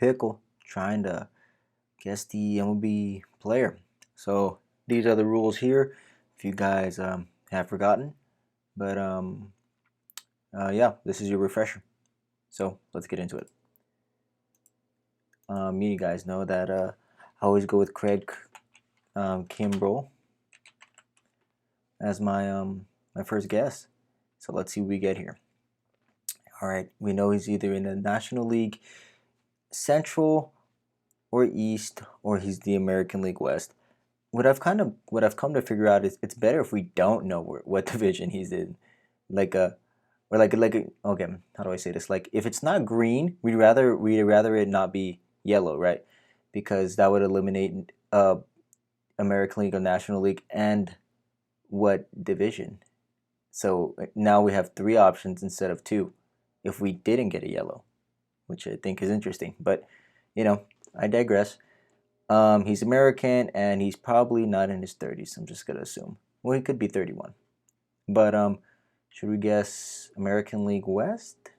Pickle trying to guess the MLB player. So these are the rules here. If you guys have forgotten, but yeah, this is your refresher. So let's get into it. You guys know that I always go with Craig Kimbrell as my first guess. So let's see what we get here. All right, we know he's either in the National League Central or East, or he's the American League West. What I've come to figure out is it's better if we don't know what division he's in, like or like a, okay, how do I say this? Like if it's not green, we'd rather it not be yellow, right? Because that would eliminate American League or National League and what division. So now we have three options instead of two if we didn't get a yellow, which I think is interesting. But I digress. He's American and he's probably not in his 30s. I'm just gonna assume. Well, he could be 31. But should we guess American League West?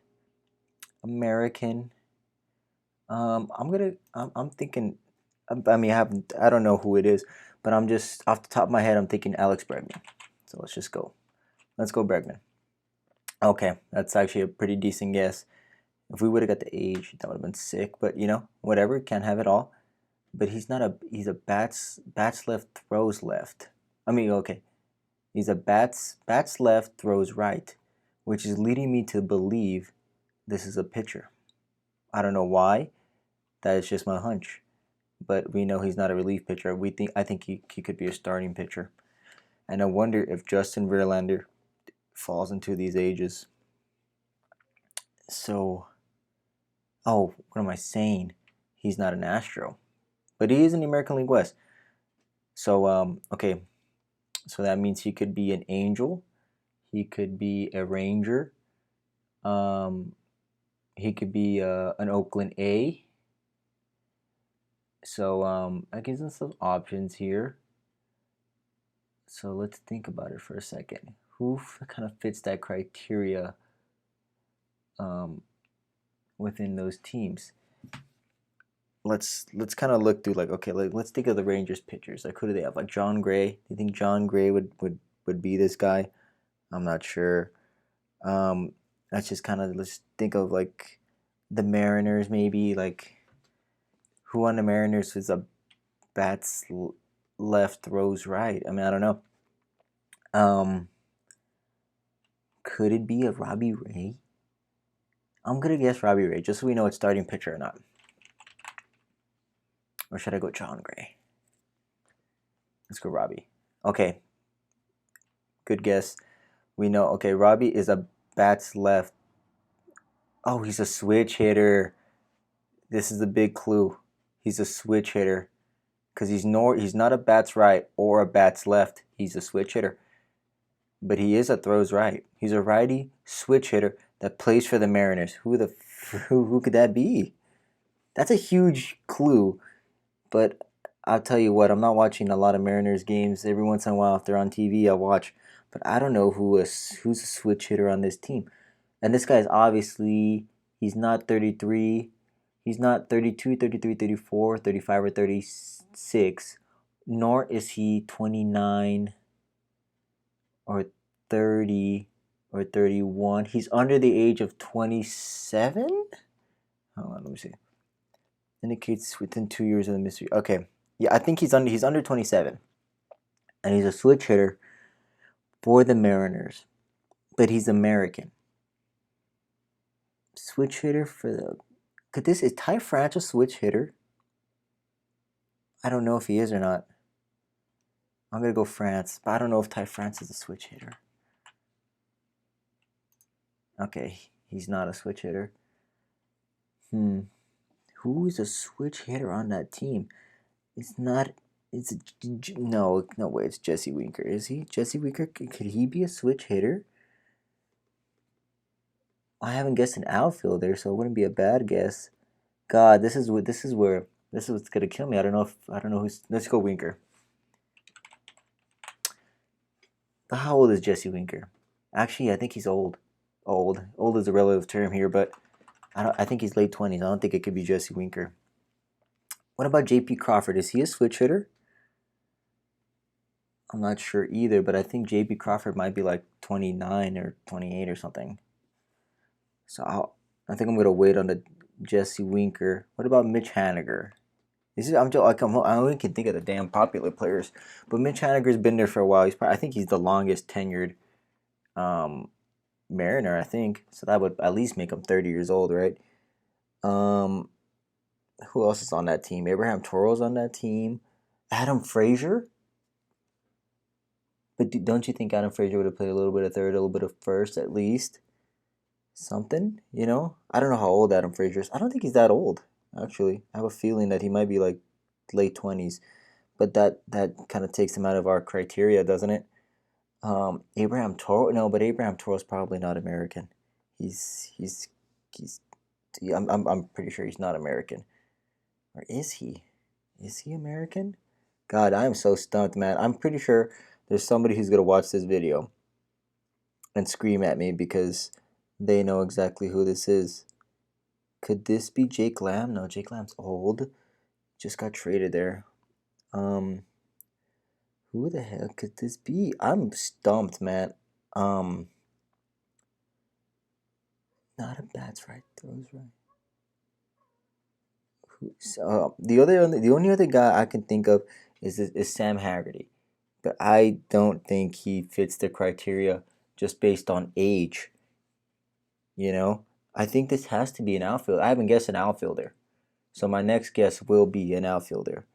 American. I'm thinking. I mean, I don't know who it is, but I'm just off the top of my head. I'm thinking Alex Bregman. So let's just go. Let's go Bregman. Okay, that's actually a pretty decent guess. If we would have got the age, that would have been sick. But whatever. Can't have it all. But he's a bats left, throws left. I mean, okay. He's a bats left, throws right, which is leading me to believe this is a pitcher. I don't know why. That is just my hunch. But we know he's not a relief pitcher. I think he could be a starting pitcher. And I wonder if Justin Verlander falls into these ages. So, oh, what am I saying? He's not an Astro, but he is in the American League West. So, okay, so that means he could be an Angel, he could be a Ranger, he could be an Oakland A. So that gives us some options here. So let's think about it for a second. Who kind of fits that criteria within those teams? Let's kind of look through let's think of the Rangers pitchers. Like who do they have? Like John Gray. Do you think John Gray would be this guy? I'm not sure. Let's just kind of let's think of like the Mariners maybe. Like who on the Mariners is a bats left, throws right? I mean, I don't know. Could it be a Robbie Ray? I'm gonna guess Robbie Ray, just so we know it's starting pitcher or not. Or should I go John Gray? Let's go Robbie. Okay. Good guess. We know. Okay, Robbie is a bats left. Oh, he's a switch hitter. This is a big clue. He's a switch hitter. Because he's not a bats right or a bats left. He's a switch hitter. But he is a throws right. He's a righty switch hitter that plays for the Mariners. Who could that be? That's a huge clue. But I'll tell you what, I'm not watching a lot of Mariners games. Every once in a while, if they're on TV, I'll watch. But I don't know who's a switch hitter on this team. And this guy's obviously, he's not 33. He's not 32, 33, 34, 35, or 36. Nor is he 29 or 30 or 31. He's under the age of 27? Hold on, let me see. Indicates within 2 years of the mystery. Okay. Yeah, I think he's under 27. And he's a switch hitter for the Mariners. But he's American. Switch hitter for the is Ty France a switch hitter? I don't know if he is or not. I'm gonna go France, but I don't know if Ty France is a switch hitter. Okay, he's not a switch hitter. Who is a switch hitter on that team? It's not. It's no way. It's Jesse Winker. Is he Jesse Winker? Could he be a switch hitter? I haven't guessed an outfielder, so it wouldn't be a bad guess. God, this is what's gonna kill me. I don't know who's. Let's go Winker. But how old is Jesse Winker? Actually, I think he's old. Old is a relative term here, but I think he's late 20s. I don't think it could be Jesse Winker. What about J.P. Crawford? Is he a switch hitter? I'm not sure either, but I think J.P. Crawford might be like 29 or 28 or something. So I think I'm gonna wait on the Jesse Winker. What about Mitch Haniger? I only can think of the damn popular players, but Mitch Haniger's been there for a while. I think he's the longest tenured um, Mariner. I think so. That would at least make him 30 years old, right? Um, who else is on that team? Abraham Toro's on that team. Adam Frazier. But don't you think Adam Frazier would have played a little bit of third, a little bit of first at least? Something, you know? I don't know how old Adam Frazier is. I don't think he's that old, actually. I have a feeling that he might be like late 20s. But that kind of takes him out of our criteria, doesn't it? Abraham Toro, no, but Abraham Toro's probably not American. He's I'm pretty sure he's not American. Or is he? Is he American? God, I am so stumped, man. I'm pretty sure there's somebody who's gonna watch this video and scream at me because they know exactly who this is. Could this be Jake Lamb? No, Jake Lamb's old. Just got traded there. Um, who the hell could this be? I'm stumped, man. Um, not a bats right, throws right. The only other guy I can think of is Sam Haggerty, but I don't think he fits the criteria just based on age. You know, I think this has to be an outfielder. I haven't guessed an outfielder, so my next guess will be an outfielder.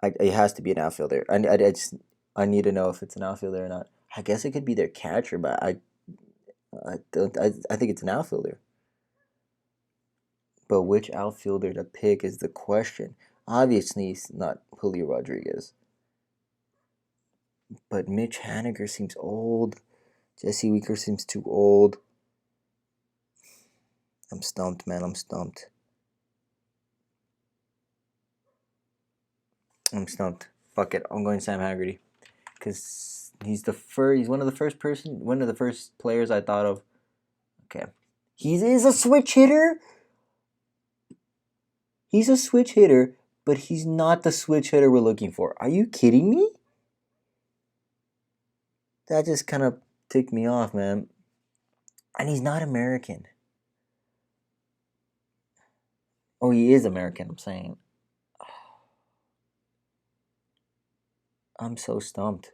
It has to be an outfielder. I need to know if it's an outfielder or not. I guess it could be their catcher, but I think it's an outfielder. But which outfielder to pick is the question. Obviously, it's not Julio Rodriguez. But Mitch Haniger seems old. Jesse Winker seems too old. I'm stumped, man. I'm stumped. Fuck it. I'm going Sam Haggerty. Because he's one of the first players I thought of. Okay. He is a switch hitter? He's a switch hitter, but he's not the switch hitter we're looking for. Are you kidding me? That just kind of ticked me off, man. And he's not American. Oh, he is American, I'm saying. I'm so stumped.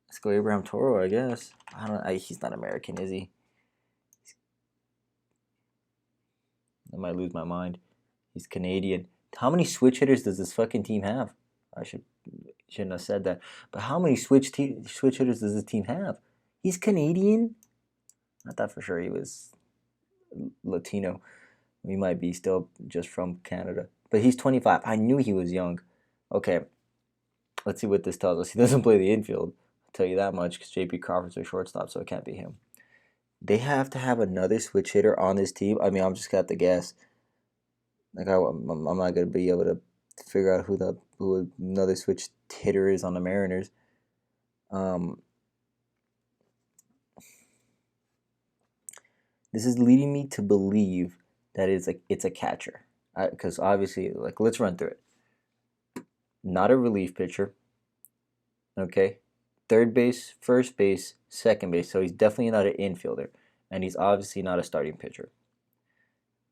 Let's go Abraham Toro, I guess. He's not American, is he? I might lose my mind. He's Canadian. How many switch hitters does this fucking team have? Shouldn't have said that. But how many switch hitters does this team have? He's Canadian? I thought for sure he was Latino. He might be still just from Canada. But he's 25. I knew he was young. Okay, let's see what this tells us. He doesn't play the infield. I'll tell you that much because J.P. Crawford's a shortstop, so it can't be him. They have to have another switch hitter on this team. I mean, I'm just got to guess. Like I'm not gonna be able to figure out who another switch hitter is on the Mariners. This is leading me to believe that it's a catcher, because obviously, like, let's run through it. Not a relief pitcher. Okay, third base, first base, second base. So he's definitely not an infielder, and he's obviously not a starting pitcher.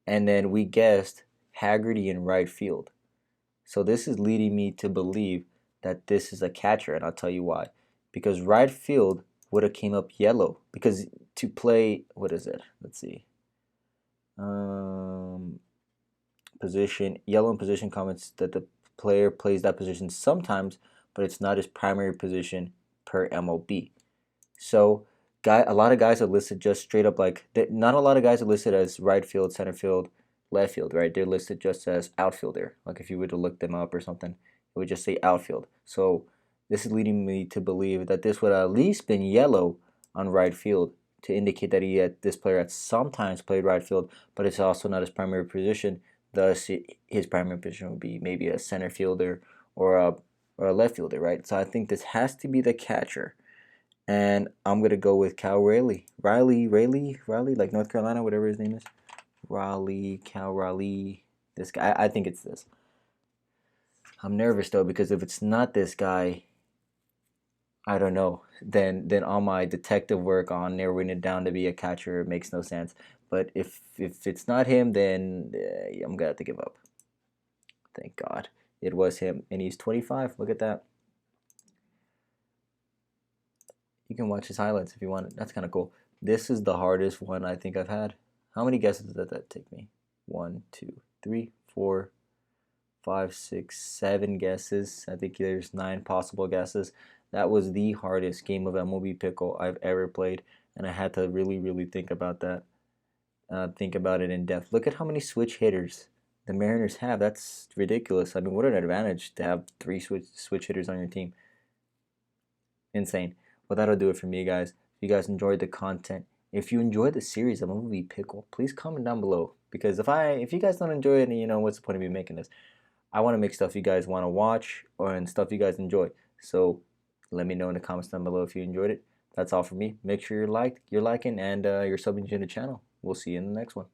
And then we guessed Haggerty in right field. So this is leading me to believe that this is a catcher, and I'll tell you why. Because right field would have came up yellow. Because to play, what is it? Let's see. Position, yellow in position comments that the player plays that position sometimes, but it's not his primary position per MLB. So a lot of guys are listed just straight up like, not a lot of guys are listed as right field, center field, left field, right? They're listed just as outfielder. Like if you were to look them up or something, it would just say outfield. So this is leading me to believe that this would have at least been yellow on right field to indicate that this player had sometimes played right field, but it's also not his primary position. Thus, his primary position would be maybe a center fielder or a left fielder, right? So I think this has to be the catcher. And I'm gonna go with Cal Raleigh. Riley, like North Carolina, whatever his name is. Cal Raleigh. This guy, I think it's this. I'm nervous though because if it's not this guy, I don't know. Then all my detective work on narrowing it down to be a catcher makes no sense. But if it's not him, then I'm gonna have to give up. Thank God it was him, and he's 25. Look at that. You can watch his highlights if you want. That's kind of cool. This is the hardest one I think I've had. How many guesses did that take me? 1, 2, 3, 4, 5, 6, 7 guesses. I think there's 9 possible guesses. That was the hardest game of MLB Pickle I've ever played, and I had to really, really think about that. Think about it in depth. Look at how many switch hitters the Mariners have. That's ridiculous. I mean, what an advantage to have 3 switch hitters on your team. Insane. Well, that'll do it for me, guys. If you guys enjoyed the content, if you enjoyed the series of MLB Pickle, please comment down below. Because if you guys don't enjoy it, you know, what's the point of me making this? I want to make stuff you guys want to watch and stuff you guys enjoy. So let me know in the comments down below if you enjoyed it. That's all for me. Make sure you're liking, and you're subbing to the channel. We'll see you in the next one.